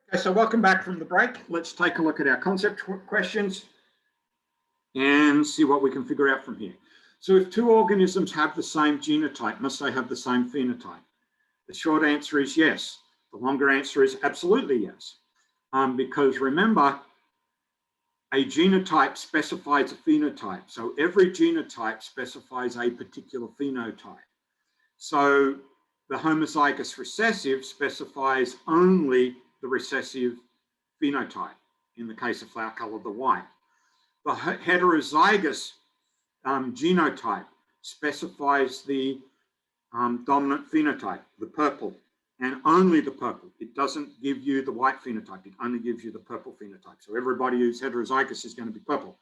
Okay, so welcome back from the break. Let's take a look at our concept questions and see what we can figure out from here. So if two organisms have the same genotype, must they have the same phenotype? The short answer is yes. The longer answer is absolutely yes. Because remember, a genotype specifies a phenotype. So every genotype specifies a particular phenotype. So the homozygous recessive specifies only the recessive phenotype, in the case of flower color, the white. The heterozygous genotype specifies the dominant phenotype, the purple, and only the purple. It doesn't give you the white phenotype, it only gives you the purple phenotype. So everybody who's heterozygous is going to be purple.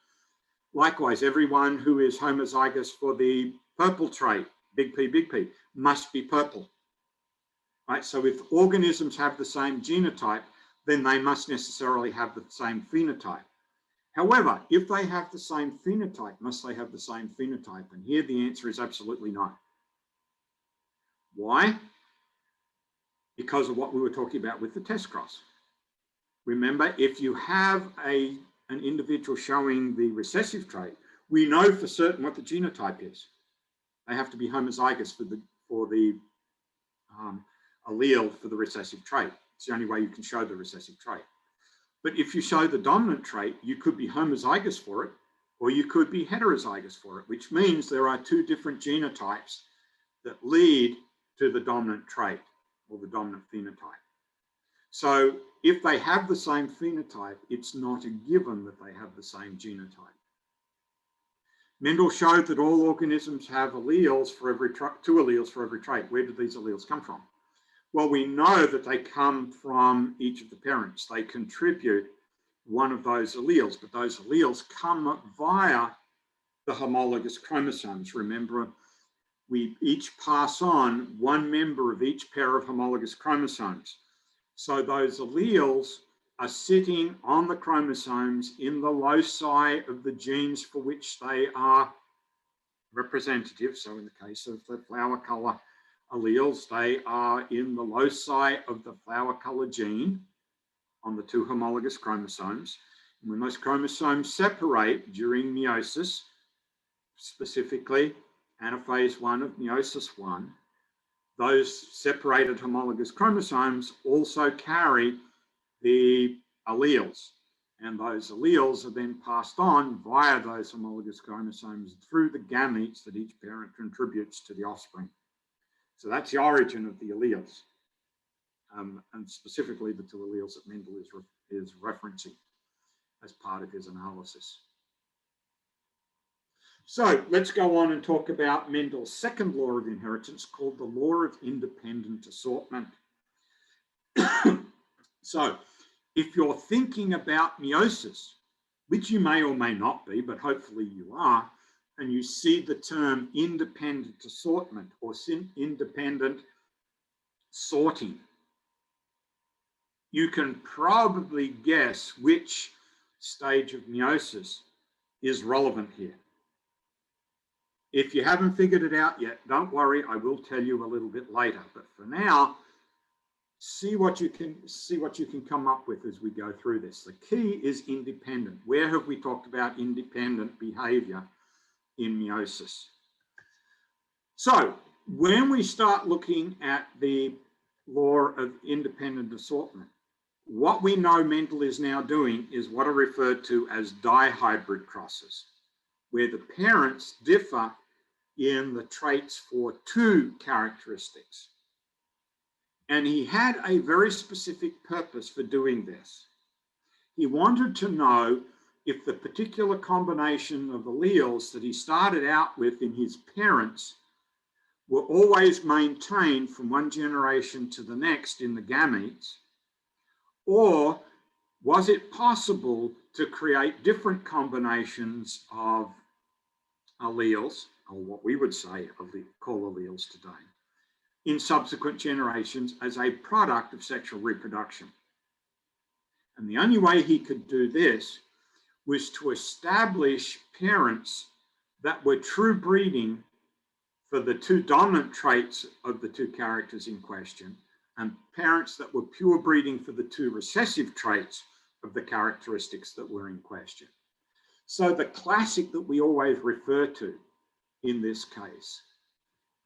Likewise, everyone who is homozygous for the purple trait, big P, must be purple. Right? So if organisms have the same genotype, then they must necessarily have the same phenotype. However, if they have the same phenotype, must they have the same phenotype? And here the answer is absolutely no. Why? Because of what we were talking about with the test cross. Remember, if you have an individual showing the recessive trait, we know for certain what the genotype is. They have to be homozygous for the allele for the recessive trait. It's the only way you can show the recessive trait. But if you show the dominant trait, you could be homozygous for it, or you could be heterozygous for it, which means there are two different genotypes that lead to the dominant trait or the dominant phenotype. So if they have the same phenotype, it's not a given that they have the same genotype. Mendel showed that all organisms have alleles for every two alleles for every trait. Where do these alleles come from? Well, we know that they come from each of the parents. They contribute one of those alleles, but those alleles come via the homologous chromosomes. Remember, we each pass on one member of each pair of homologous chromosomes. So those alleles are sitting on the chromosomes in the loci of the genes for which they are representative. So in the case of the flower color alleles, they are in the loci of the flower color gene on the two homologous chromosomes. And when those chromosomes separate during meiosis, specifically anaphase 1 of meiosis 1, those separated homologous chromosomes also carry the alleles, and those alleles are then passed on via those homologous chromosomes through the gametes that each parent contributes to the offspring. So that's the origin of the alleles, and specifically the two alleles that Mendel is referencing as part of his analysis. So let's go on and talk about Mendel's second law of inheritance, called the law of independent assortment. So if you're thinking about meiosis, which you may or may not be, but hopefully you are, and you see the term independent assortment or independent sorting, you can probably guess which stage of meiosis is relevant here. If you haven't figured it out yet, don't worry, I will tell you a little bit later. But for now, see what you can come up with as we go through this. The key is independent. Where have we talked about independent behavior in meiosis? So when we start looking at the law of independent assortment, what we know Mendel is now doing is what are referred to as dihybrid crosses, where the parents differ in the traits for two characteristics. And he had a very specific purpose for doing this. He wanted to know if the particular combination of alleles that he started out with in his parents were always maintained from one generation to the next in the gametes, or was it possible to create different combinations of alleles, or what we would say call alleles today, in subsequent generations as a product of sexual reproduction. And the only way he could do this was to establish parents that were true breeding for the two dominant traits of the two characters in question, and parents that were pure breeding for the two recessive traits of the characteristics that were in question. So the classic that we always refer to in this case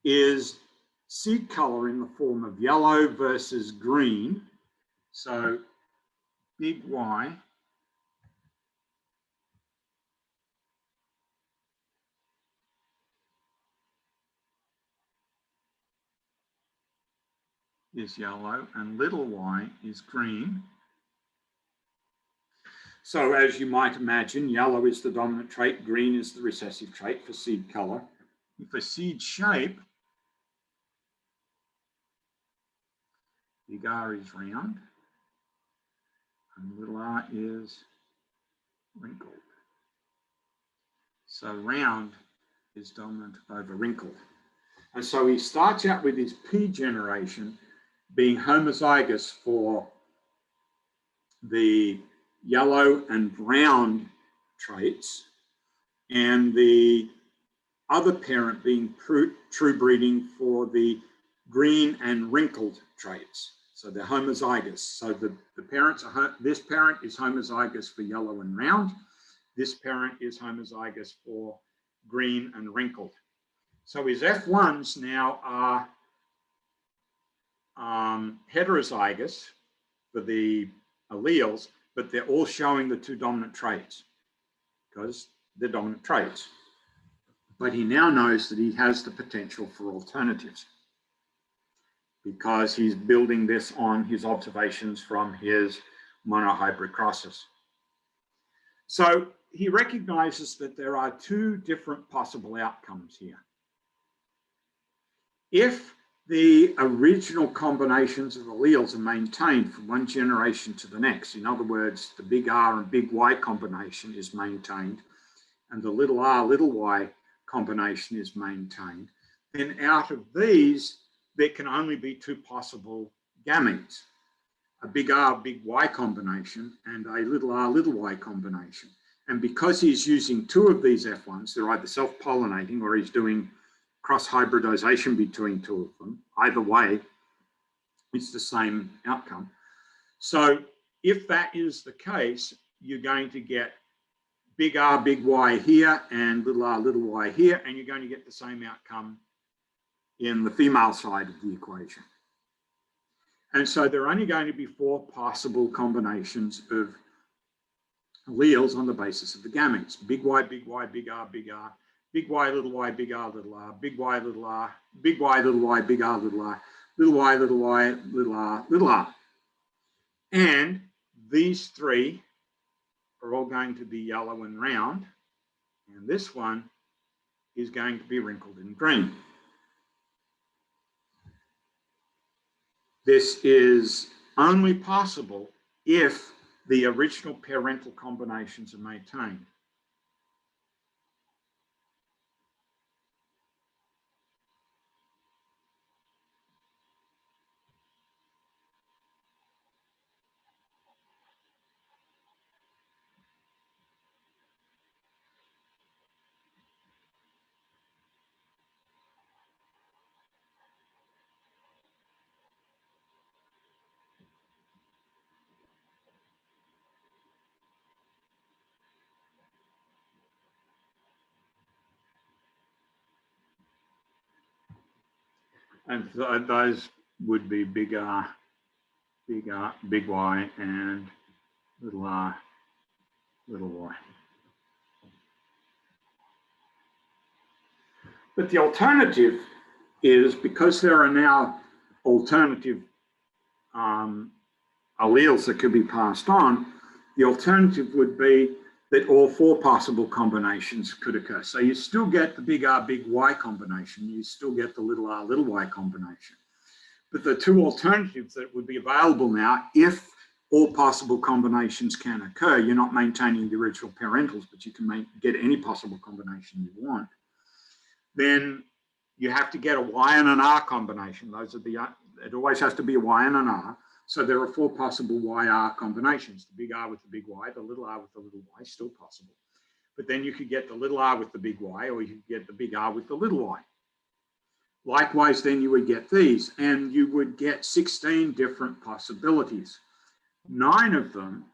is seed color in the form of yellow versus green. So big Y is yellow and little y is green. So as you might imagine, yellow is the dominant trait, green is the recessive trait for seed color. For seed shape, big R is round and little r is wrinkled. So round is dominant over wrinkled. And so he starts out with his P generation being homozygous for the yellow and brown traits, and the other parent being true breeding for the green and wrinkled traits. So they're homozygous. So the parents are, this parent is homozygous for yellow and round. This parent is homozygous for green and wrinkled. So his F1s now are heterozygous for the alleles, but they're all showing the two dominant traits because they're dominant traits. But he now knows that he has the potential for alternatives because he's building this on his observations from his monohybrid crosses. So he recognizes that there are two different possible outcomes here. If the original combinations of alleles are maintained from one generation to the next, in other words, the big R and big Y combination is maintained, and the little r, little y combination is maintained, then out of these, there can only be two possible gametes, a big R, big Y combination and a little r, little y combination. And because he's using two of these F1s, they're either self-pollinating or he's doing cross-hybridization between two of them. Either way, it's the same outcome. So if that is the case, you're going to get big R, big Y here and little r, little y here, and you're going to get the same outcome in the female side of the equation. And so there are only going to be four possible combinations of alleles on the basis of the gametes: big Y, big Y, big R, big R, big Y, little y, big R, little r, big Y, little r, big Y, little y, big R, little r, little y, little y, little r, little r. And these three are all going to be yellow and round, and this one is going to be wrinkled and green. This is only possible if the original parental combinations are maintained. And so those would be big R, big Y, and little r, little y. But the alternative is, because there are now alternative alleles that could be passed on, the alternative would be that all four possible combinations could occur. So you still get the big R, big Y combination, you still get the little r, little y combination. But the two alternatives that would be available now, if all possible combinations can occur, you're not maintaining the original parentals, but you can get any possible combination you want, then you have to get a Y and an R combination. Those are it always has to be a Y and an R. So there are four possible YR combinations: the big R with the big Y, the little r with the little y, still possible. But then you could get the little r with the big Y, or you could get the big R with the little y. Likewise, then you would get these, and you would get 16 different possibilities. 9 of them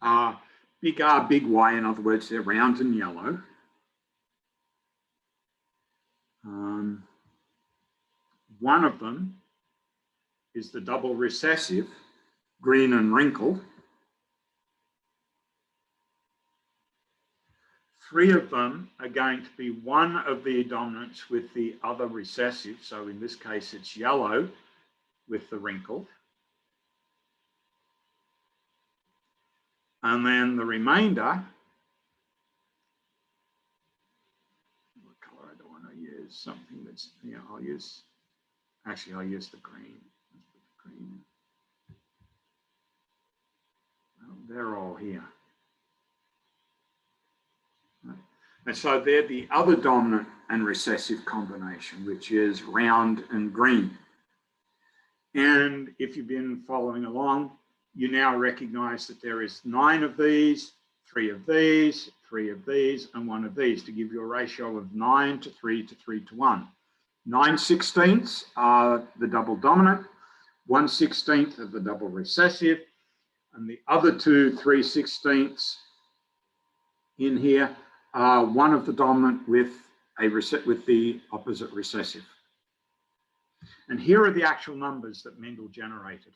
are big R, big Y. In other words, they're round and yellow. One of them is the double recessive, green and wrinkled. 3 of them are going to be one of the dominants with the other recessive. So in this case, it's yellow with the wrinkle. And then the remainder, what color I don't want to use, something that's, yeah, I'll use the green. Let's put the green. Well, they're all here. And so they're the other dominant and recessive combination, which is round and green. And if you've been following along, you now recognize that there is 9 of these, 3 of these, 3 of these, and 1 of these to give you a ratio of 9 to 3 to 3 to 1. 9/16 are the double dominant, 1/16 of the double recessive, and the other 2 3/16 in here are one of the dominant with the opposite recessive. And here are the actual numbers that Mendel generated.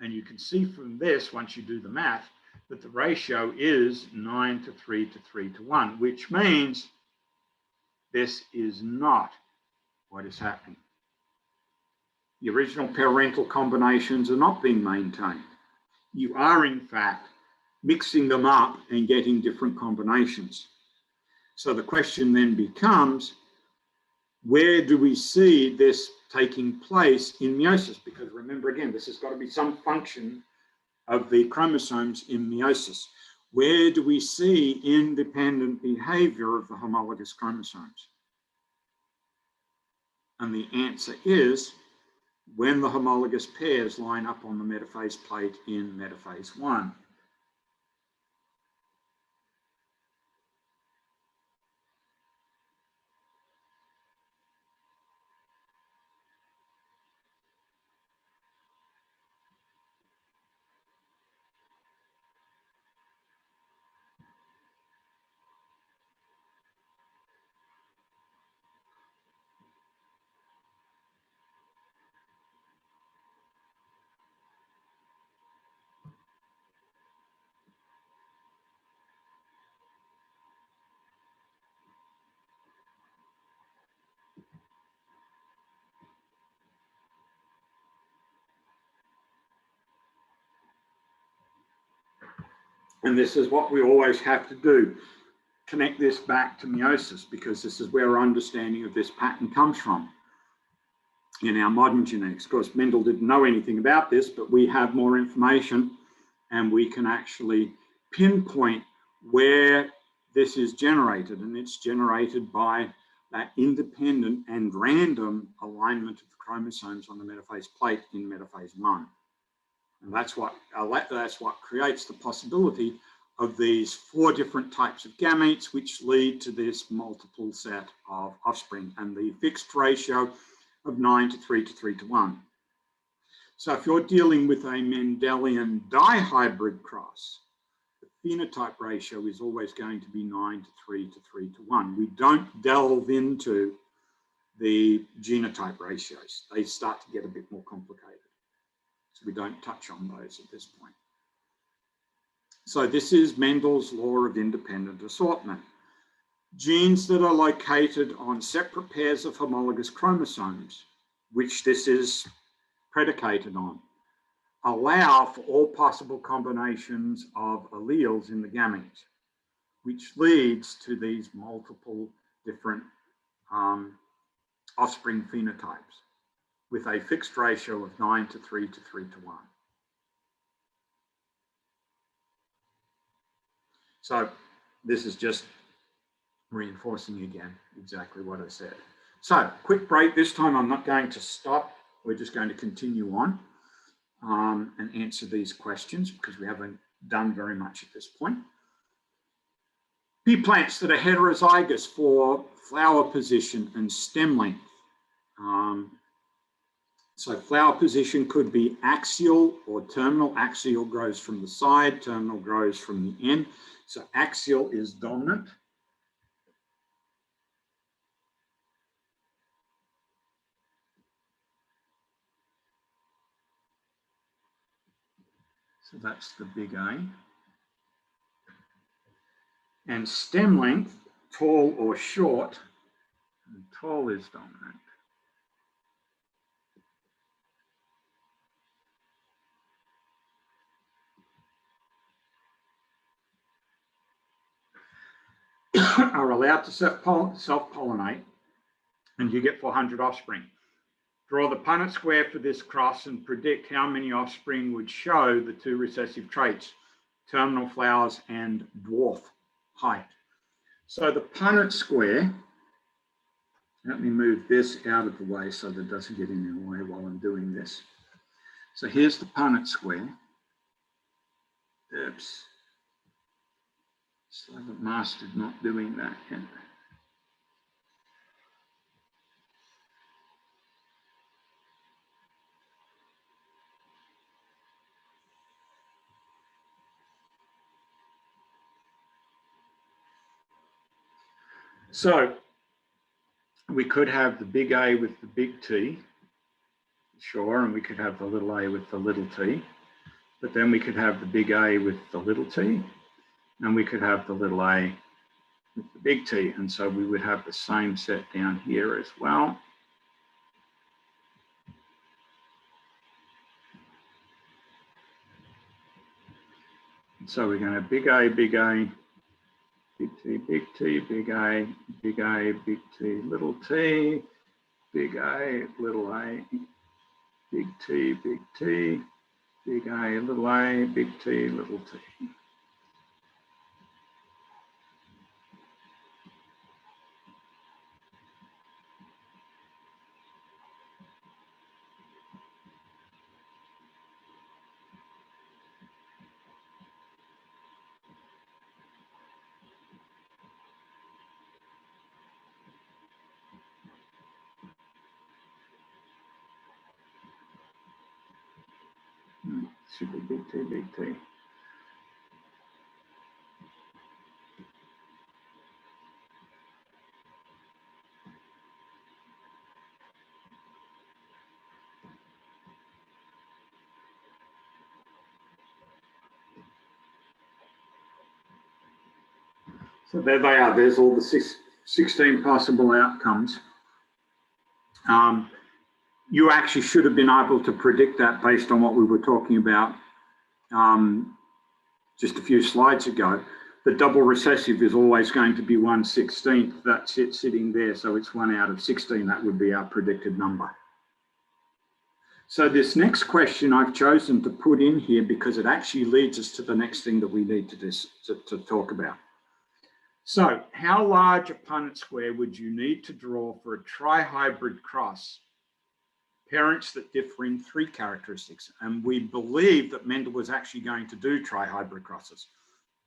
And you can see from this, once you do the math, that the ratio is 9 to 3 to 3 to 1, which means this is not what is happening. The original parental combinations are not being maintained. You are, in fact, mixing them up and getting different combinations. So the question then becomes, where do we see this taking place in meiosis? Because remember, again, this has got to be some function of the chromosomes in meiosis. Where do we see independent behavior of the homologous chromosomes? And the answer is when the homologous pairs line up on the metaphase plate in metaphase 1. And this is what we always have to do, connect this back to meiosis, because this is where our understanding of this pattern comes from in our modern genetics. Of course, Mendel didn't know anything about this, but we have more information and we can actually pinpoint where this is generated, and it's generated by that independent and random alignment of the chromosomes on the metaphase plate in metaphase 1. And that's what creates the possibility of these 4 different types of gametes, which lead to this multiple set of offspring and the fixed ratio of 9 to 3 to 3 to 1. So if you're dealing with a Mendelian dihybrid cross, the phenotype ratio is always going to be 9 to 3 to 3 to 1. We don't delve into the genotype ratios. They start to get a bit more complicated. So we don't touch on those at this point. So this is Mendel's law of independent assortment. Genes that are located on separate pairs of homologous chromosomes, which this is predicated on, allow for all possible combinations of alleles in the gametes, which leads to these multiple different offspring phenotypes with a fixed ratio of 9 to 3 to 3 to 1. So this is just reinforcing again exactly what I said. So quick break. This time I'm not going to stop we're just going to continue on and answer these questions because we haven't done very much at this point. Pea plants that are heterozygous for flower position and stem length. So flower position could be axial or terminal. Axial grows from the side, terminal grows from the end. So axial is dominant. So that's the big A. And stem length, tall or short, and tall is dominant. Are allowed to self-pollinate, and you get 400 offspring. Draw the Punnett square for this cross and predict how many offspring would show the two recessive traits, terminal flowers and dwarf height. So the Punnett square, let me move this out of the way so that it doesn't get in the way while I'm doing this. So here's the Punnett square. Oops. So I've mastered not doing that yet. So we could have the big A with the big T, sure, and we could have the little a with the little t, but then we could have the big A with the little t, and we could have the little a with the big T, and so we would have the same set down here as well. And so we're going to have big A, big A, big T, big T, big A, big A, big T, little t, big A, little a, big T, big T, big A, little a, big T, little t. Should be big T, big T. So there they are. There's all the 16 possible outcomes. You actually should have been able to predict that based on what we were talking about just a few slides ago. The double recessive is always going to be 1/16. That's it sitting there. So it's 1 out of 16. That would be our predicted number. So this next question I've chosen to put in here because it actually leads us to the next thing that we need to talk about. So how large a Punnett square would you need to draw for a trihybrid cross? Parents that differ in 3 characteristics. And we believe that Mendel was actually going to do trihybrid crosses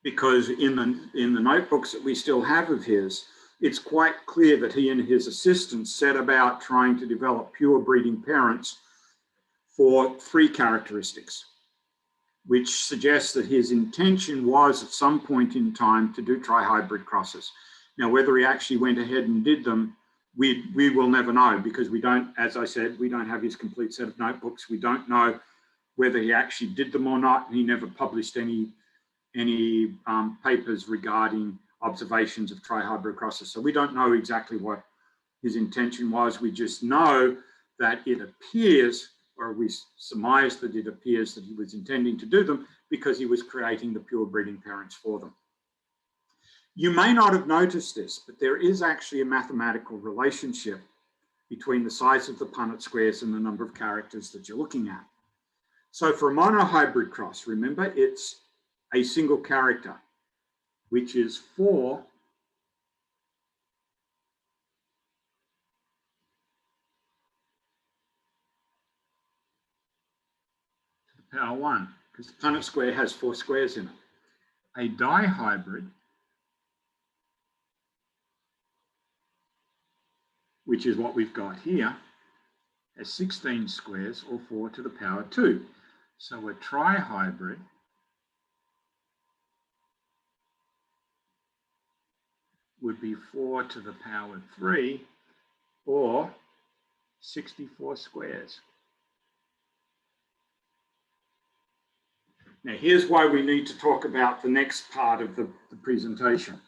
because in the notebooks that we still have of his, it's quite clear that he and his assistants set about trying to develop pure breeding parents for 3 characteristics, which suggests that his intention was at some point in time to do trihybrid crosses. Now, whether he actually went ahead and did them, we will never know because we don't, as I said, we don't have his complete set of notebooks. We don't know whether he actually did them or not. He never published any papers regarding observations of trihybrid crosses. So we don't know exactly what his intention was. We just know that it appears, or we surmise that it appears that he was intending to do them because he was creating the pure breeding parents for them. You may not have noticed this, but there is actually a mathematical relationship between the size of the Punnett squares and the number of characters that you're looking at. So for a monohybrid cross, remember, it's a single character, which is 4 . power 1, because the Punnett square has 4 squares in it. A dihybrid, which is what we've got here, has 16 squares, or 4 to the power 2. So a trihybrid would be 4 to the power 3, or 64 squares. Now, here's why we need to talk about the next part of the presentation.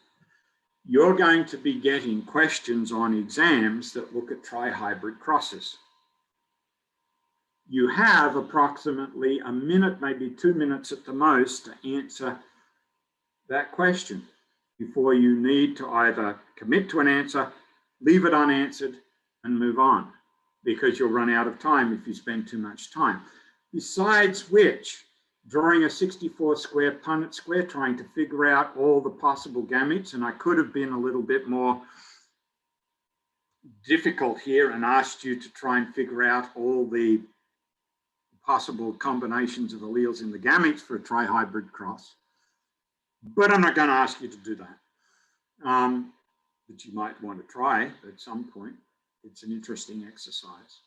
You're going to be getting questions on exams that look at trihybrid crosses. You have approximately a minute, maybe 2 minutes at the most, to answer that question before you need to either commit to an answer, leave it unanswered, and move on, because you'll run out of time if you spend too much time. Besides which, drawing a 64 square Punnett square, trying to figure out all the possible gametes, and I could have been a little bit more difficult here and asked you to try and figure out all the possible combinations of alleles in the gametes for a trihybrid cross. But I'm not going to ask you to do that. But you might want to try at some point. It's an interesting exercise.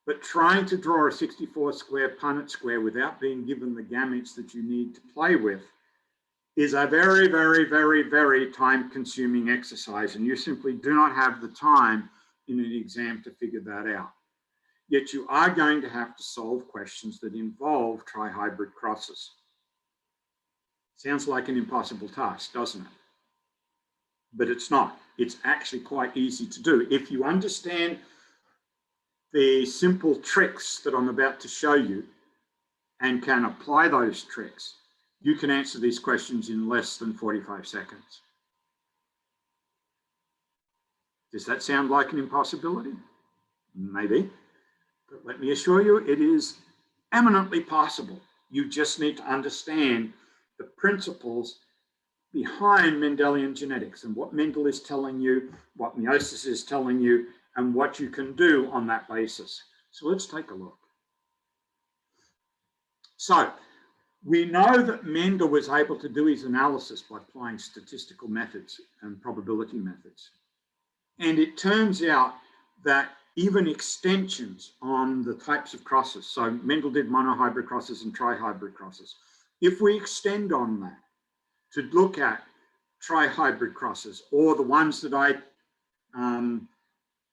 But trying to draw a 64 square Punnett square without being given the gametes that you need to play with is a very, very, very, very time-consuming exercise, and you simply do not have the time in an exam to figure that out. Yet you are going to have to solve questions that involve trihybrid crosses. Sounds like an impossible task, doesn't it? But it's not. It's actually quite easy to do. If you understand the simple tricks that I'm about to show you and can apply those tricks, you can answer these questions in less than 45 seconds. Does that sound like an impossibility? Maybe. But let me assure you, it is eminently possible. You just need to understand the principles behind Mendelian genetics and what Mendel is telling you, what meiosis is telling you, and what you can do on that basis. So let's take a look. So we know that Mendel was able to do his analysis by applying statistical methods and probability methods. And it turns out that even extensions on the types of crosses, so Mendel did monohybrid crosses and trihybrid crosses. If we extend on that to look at trihybrid crosses, or the ones that I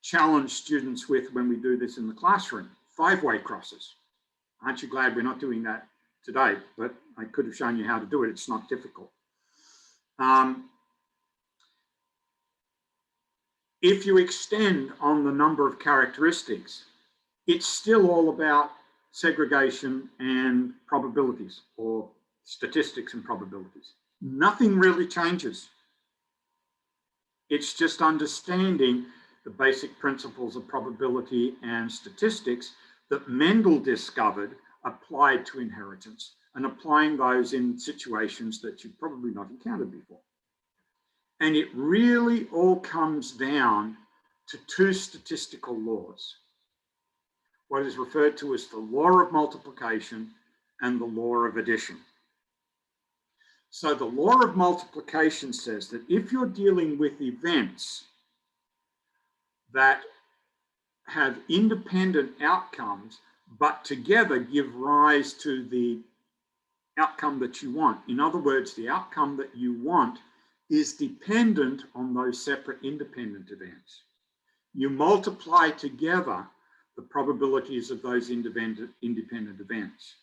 challenge students with when we do this in the classroom, 5-way crosses. Aren't you glad we're not doing that today? But I could have shown you how to do it. It's not difficult. If you extend on the number of characteristics, it's still all about segregation and probabilities, or statistics and probabilities. Nothing really changes. It's just understanding the basic principles of probability and statistics that Mendel discovered applied to inheritance, and applying those in situations that you've probably not encountered before. And it really all comes down to 2 statistical laws, what is referred to as the law of multiplication and the law of addition. So the law of multiplication says that if you're dealing with events that have independent outcomes, but together give rise to the outcome that you want. In other words, the outcome that you want is dependent on those separate independent events. You multiply together the probabilities of those independent events.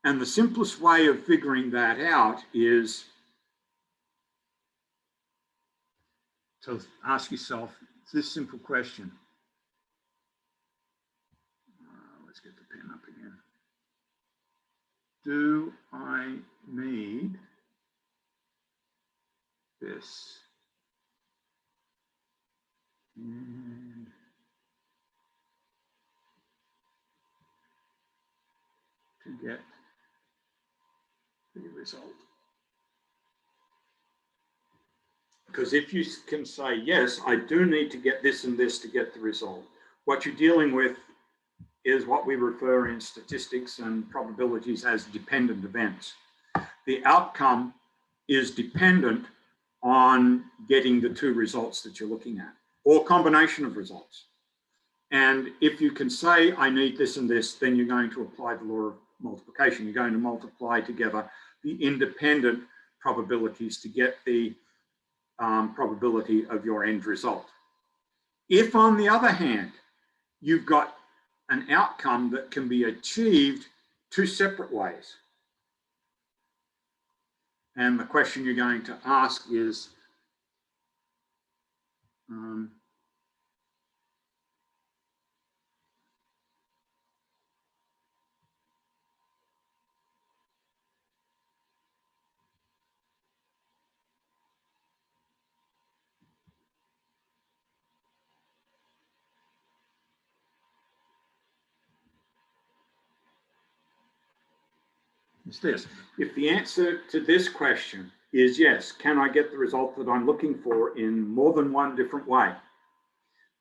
And the simplest way of figuring that out is to ask yourself this simple question. Let's get the pen up again. Do I need this? And to get the result. Because if you can say, yes, I do need to get this and this to get the result, what you're dealing with is what we refer in statistics and probabilities as dependent events. The outcome is dependent on getting the two results that you're looking at, or combination of results. And if you can say, I need this and this, then you're going to apply the law of multiplication. You're going to multiply together the independent probabilities to get the probability of your end result. If, on the other hand, you've got an outcome that can be achieved two separate ways, and the question you're going to ask is, is this. If the answer to this question is yes, can I get the result that I'm looking for in more than one different way,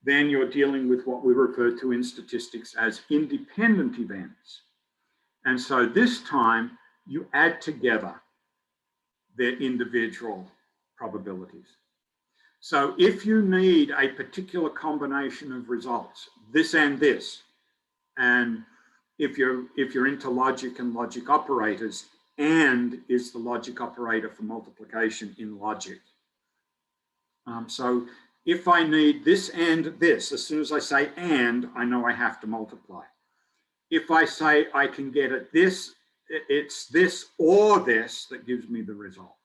then you're dealing with what we refer to in statistics as independent events. And so this time you add together their individual probabilities. So if you need a particular combination of results, this and this, and if you're into logic and logic operators, and is the logic operator for multiplication in logic. So if I need this and this, as soon as I say and, I know I have to multiply. If I say I can get it this, it's this or this that gives me the result.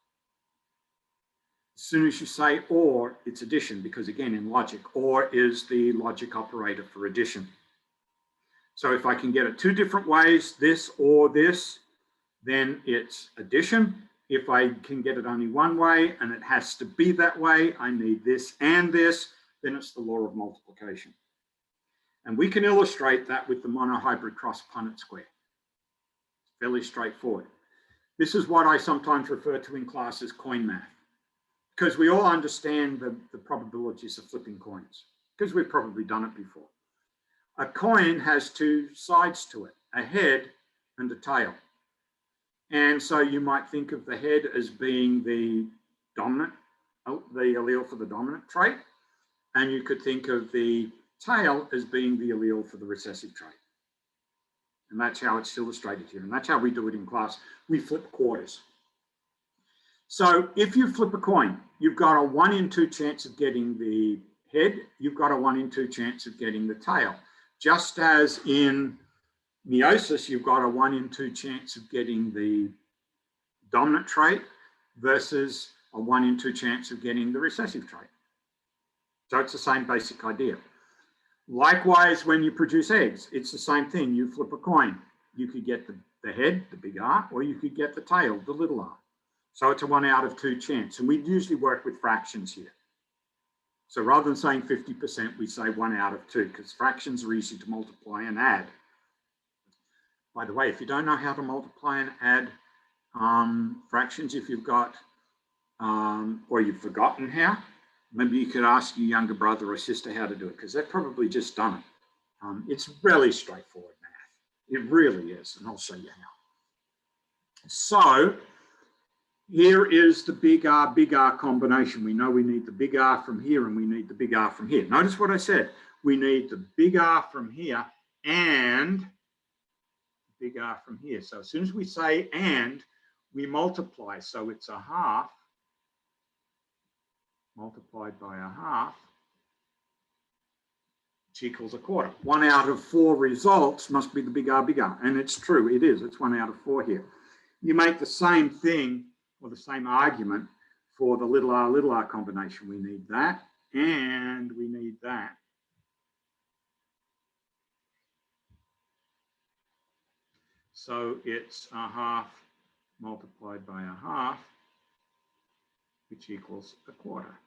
As soon as you say or, it's addition, because again, in logic, or is the logic operator for addition. So if I can get it two different ways, this or this, then it's addition. If I can get it only one way and it has to be that way, I need this and this, then it's the law of multiplication. And we can illustrate that with the monohybrid cross Punnett square. It's fairly straightforward. This is what I sometimes refer to in class as coin math, because we all understand the probabilities of flipping coins, because we've probably done it before. A coin has two sides to it, a head and a tail. And so you might think of the head as being the dominant, the allele for the dominant trait. And you could think of the tail as being the allele for the recessive trait. And that's how it's illustrated here. And that's how we do it in class. We flip quarters. So if you flip a coin, you've got a 1 in 2 chance of getting the head. You've got a 1 in 2 chance of getting the tail. Just as in meiosis, you've got a 1 in 2 chance of getting the dominant trait versus a 1 in 2 chance of getting the recessive trait. So it's the same basic idea. Likewise, when you produce eggs, it's the same thing. You flip a coin. You could get the head, the big R, or you could get the tail, the little r. So it's a 1 out of 2 chance. And we usually work with fractions here. So rather than saying 50%, we say 1 out of 2, because fractions are easy to multiply and add. By the way, if you don't know how to multiply and add fractions, if you've got, or you've forgotten how, maybe you could ask your younger brother or sister how to do it, because they've probably just done it. It's really straightforward math. It really is, and I'll show you how. So here is the big R combination. We know we need the big R from here and we need the big R from here. Notice what I said. We need the big R from here and big R from here. So as soon as we say and, we multiply. So it's a half multiplied by a half, which equals a quarter. 1 out of 4 results must be the big R. And it's true, it is. It's 1 out of 4 here. You make the same thing or the same argument for the little r combination. We need that and we need that. So it's a half multiplied by a half, which equals a quarter.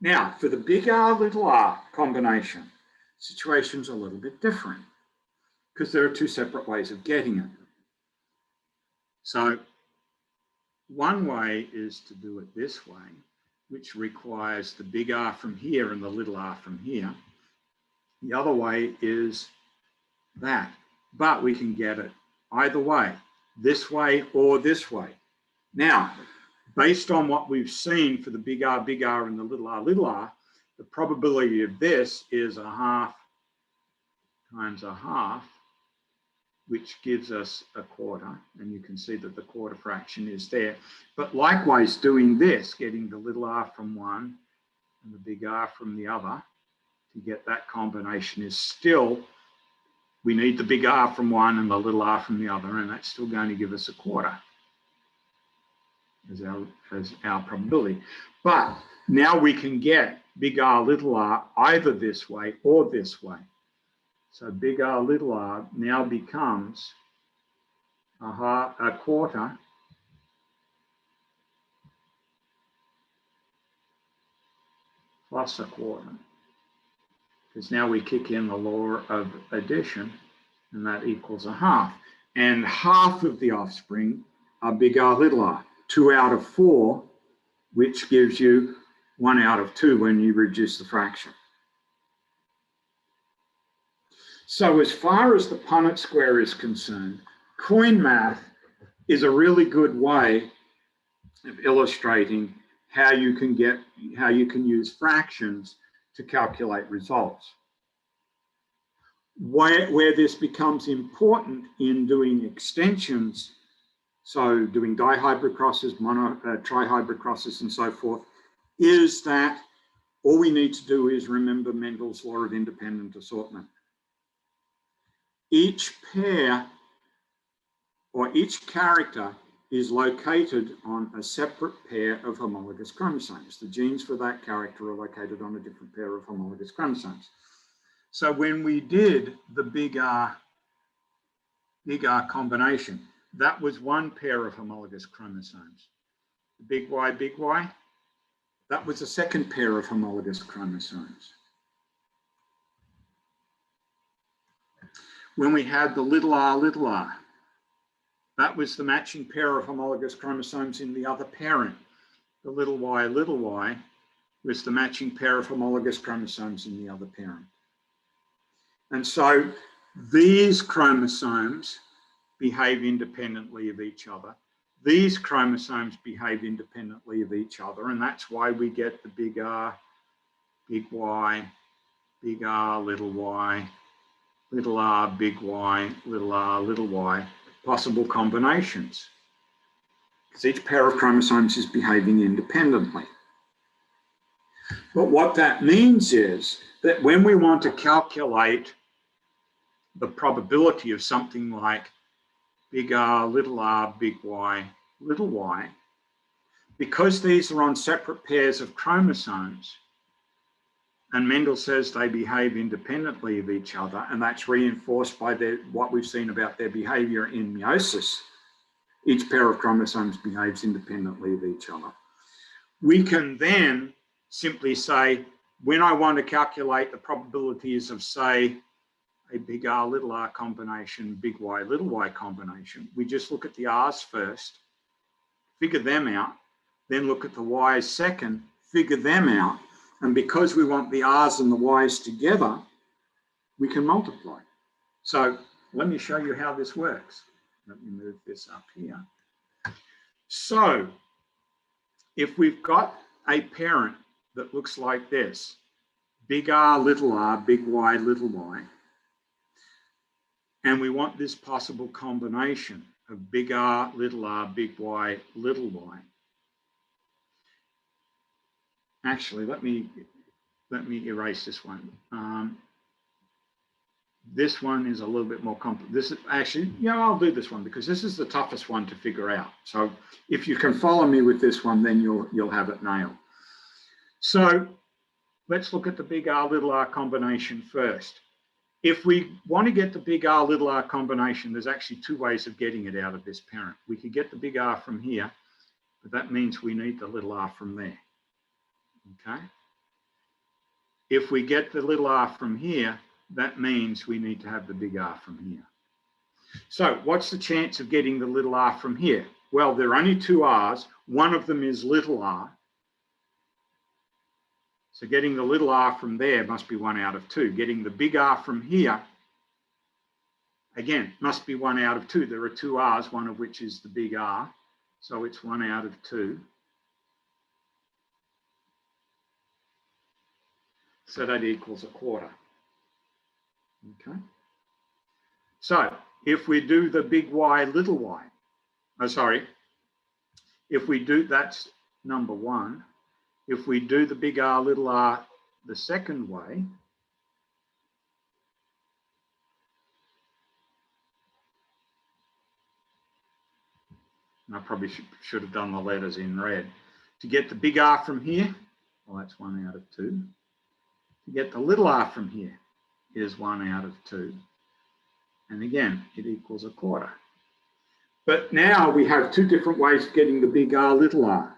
Now, for the big R, little r combination, situation's a little bit different because there are 2 separate ways of getting it. So one way is to do it this way, which requires the big R from here and the little r from here. The other way is that. But we can get it either way, this way or this way. Now, based on what we've seen for the big R, and the little r, the probability of this is 1/2 times 1/2, which gives us 1/4. And you can see that the quarter fraction is there. But likewise, doing this, getting the little r from one and the big R from the other, to get that combination is still, we need the big R from one and the little r from the other, and that's still going to give us 1/4 as our probability. But now we can get big R, little r either this way or this way. So big R, little r now becomes 1/4 plus 1/4. Because now we kick in the law of addition, and that equals 1/2. And half of the offspring are big R, little r, 2 out of 4, which gives you 1 out of 2 when you reduce the fraction. So as far as the Punnett square is concerned, coin math is a really good way of illustrating how you can use fractions to calculate results. Where this becomes important in doing extensions, so doing dihybrid crosses, trihybrid crosses, and so forth, is that all we need to do is remember Mendel's law of independent assortment. Each pair or each character is located on a separate pair of homologous chromosomes. The genes for that character are located on a different pair of homologous chromosomes. So when we did the big R combination, that was one pair of homologous chromosomes. The big Y, that was a second pair of homologous chromosomes. When we had the little r, that was the matching pair of homologous chromosomes in the other parent. The little y was the matching pair of homologous chromosomes in the other parent. And so these chromosomes behave independently of each other. These chromosomes behave independently of each other, and that's why we get the big R, big Y, big R, little y, little r, big Y, little r, little y, possible combinations. Because each pair of chromosomes is behaving independently. But what that means is that when we want to calculate the probability of something like big R, big Y, little y, because these are on separate pairs of chromosomes, and Mendel says they behave independently of each other, and that's reinforced by what we've seen about their behavior in meiosis. Each pair of chromosomes behaves independently of each other. We can then simply say, when I want to calculate the probabilities of, say, a big R, little r combination, big Y, little y combination, we just look at the R's first, figure them out, then look at the Y's second, figure them out, and because we want the R's and the Y's together, we can multiply. So let me show you how this works. Let me move this up here. So if we've got a parent that looks like this, big R, big Y, little y, and we want this possible combination of big R, big Y, little y. Actually, let me erase this one. This one is a little bit more complicated. This is actually, I'll do this one because this is the toughest one to figure out. So if you can follow me with this one, then you'll have it nailed. So let's look at the big R, combination first. If we want to get the big R, combination, there's actually two ways of getting it out of this parent. We could get the big R from here, but that means we need the little r from there. Okay. If we get the little r from here, that means we need to have the big R from here. So what's the chance of getting the little r from here? Well, there are only two R's. One of them is little r. So getting the little r from there must be 1 out of 2. Getting the big R from here Again, must be 1 out of 2. There are 2 R's, one of which is the big R. So it's 1 out of 2. So that equals 1/4. Okay. So if we do the big Y, little y, if we do, that's number 1. If we do the big R, little r the second way, and I probably should have done the letters in red. To get the big R from here, well, that's 1 out of 2. To get the little r from here is 1 out of 2. And again, it equals 1/4. But now we have 2 different ways of getting the big R, little r.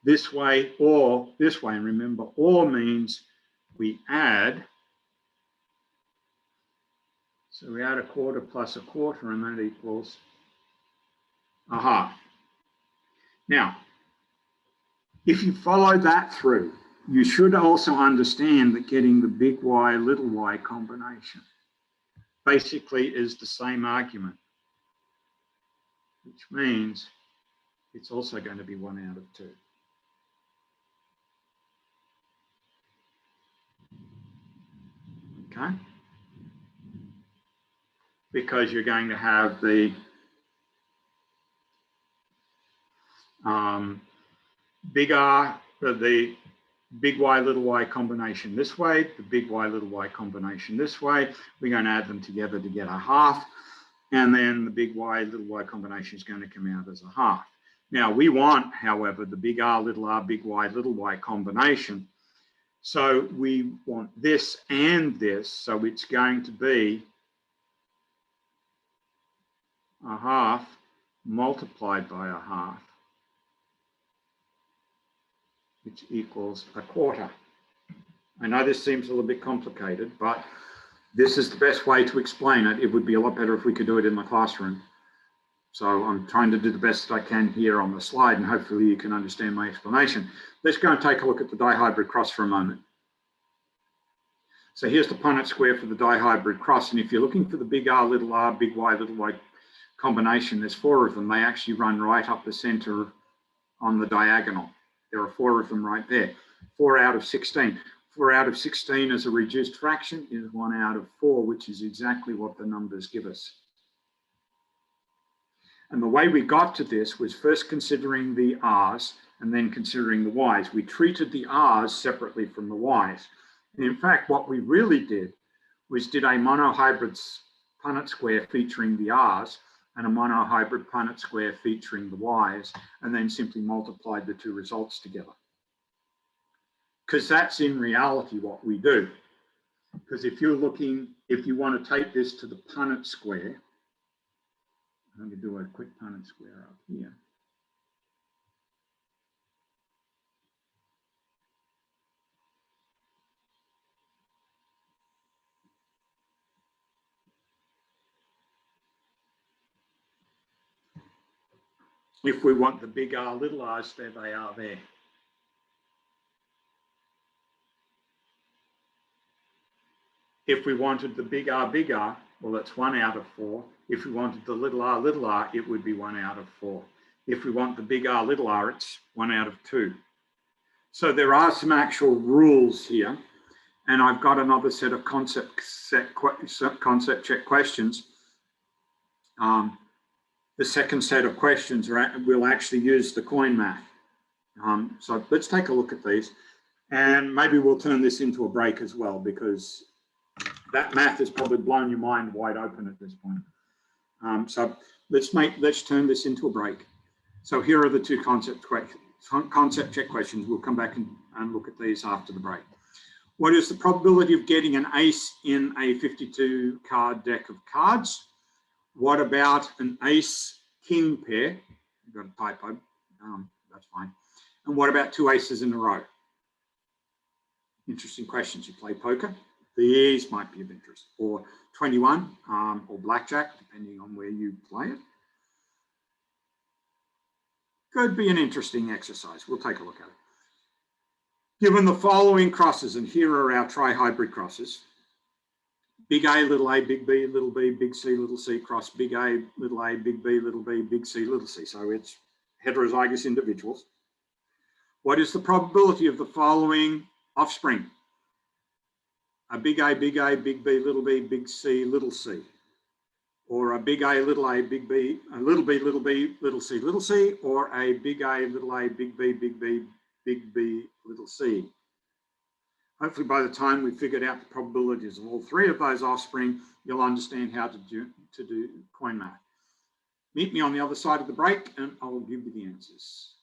This way or this way. And remember, or means we add. So we add 1/4 plus 1/4, and that equals 1/2. Now, if you follow that through, you should also understand that getting the big Y, little y combination basically is the same argument, which means it's also going to be 1 out of 2. Okay? Because you're going to have the big R, the big Y, little y combination this way, the big Y, little y combination this way. We're going to add them together to get 1/2. And then the big Y, little y combination is going to come out as 1/2. Now we want, however, the big R, big Y, little y combination. So we want this and this. So it's going to be 1/2 multiplied by 1/2, which equals 1/4. I know this seems a little bit complicated, but this is the best way to explain it. It would be a lot better if we could do it in the classroom. So I'm trying to do the best I can here on the slide, and hopefully you can understand my explanation. Let's go and take a look at the dihybrid cross for a moment. So here's the Punnett square for the dihybrid cross. And if you're looking for the big R, big Y, little y combination, there's 4 of them. They actually run right up the center on the diagonal. There are 4 of them right there. 4 out of 16. 4 out of 16 as a reduced fraction is 1 out of 4, which is exactly what the numbers give us. And the way we got to this was first considering the R's and then considering the Y's. We treated the R's separately from the Y's. And in fact, what we really did was did a monohybrid Punnett square featuring the R's and a monohybrid Punnett square featuring the Y's, and then simply multiplied the 2 results together. Because that's in reality what we do. Because if you want to take this to the Punnett square, I'm going to do a quick Punnett square up here. If we want the big R, little r's, there they are there. If we wanted the big R, well, that's 1 out of 4. If we wanted the little r, it would be 1 out of 4. If we want the big R, little r, it's 1 out of 2. So there are some actual rules here. And I've got another set of concept check questions. The second set of questions will actually use the coin math. So let's take a look at these. And maybe we'll turn this into a break as well, because that math has probably blown your mind wide open at this point. So let's turn this into a break. So here are the 2 concept check questions. We'll come back and look at these after the break. What is the probability of getting an ace in a 52 card deck of cards? What about an ace-king pair? You've got a typo, that's fine. And what about 2 aces in a row? Interesting questions. You play poker? These might be of interest. Or 21, or blackjack, depending on where you play it. Could be an interesting exercise. We'll take a look at it. Given the following crosses, and here are our trihybrid crosses. big A, little a, big B, little b, big C, cross big A, big B, little b, big C, little c. So it's heterozygous individuals. What is the probability of the following offspring? A, big B, little big C, little c. Or a big A, big B, little b, little c, or a big A, big B, little c. Hopefully by the time we've figured out the probabilities of all three of those offspring, you'll understand how to do coin math. Meet me on the other side of the break and I'll give you the answers.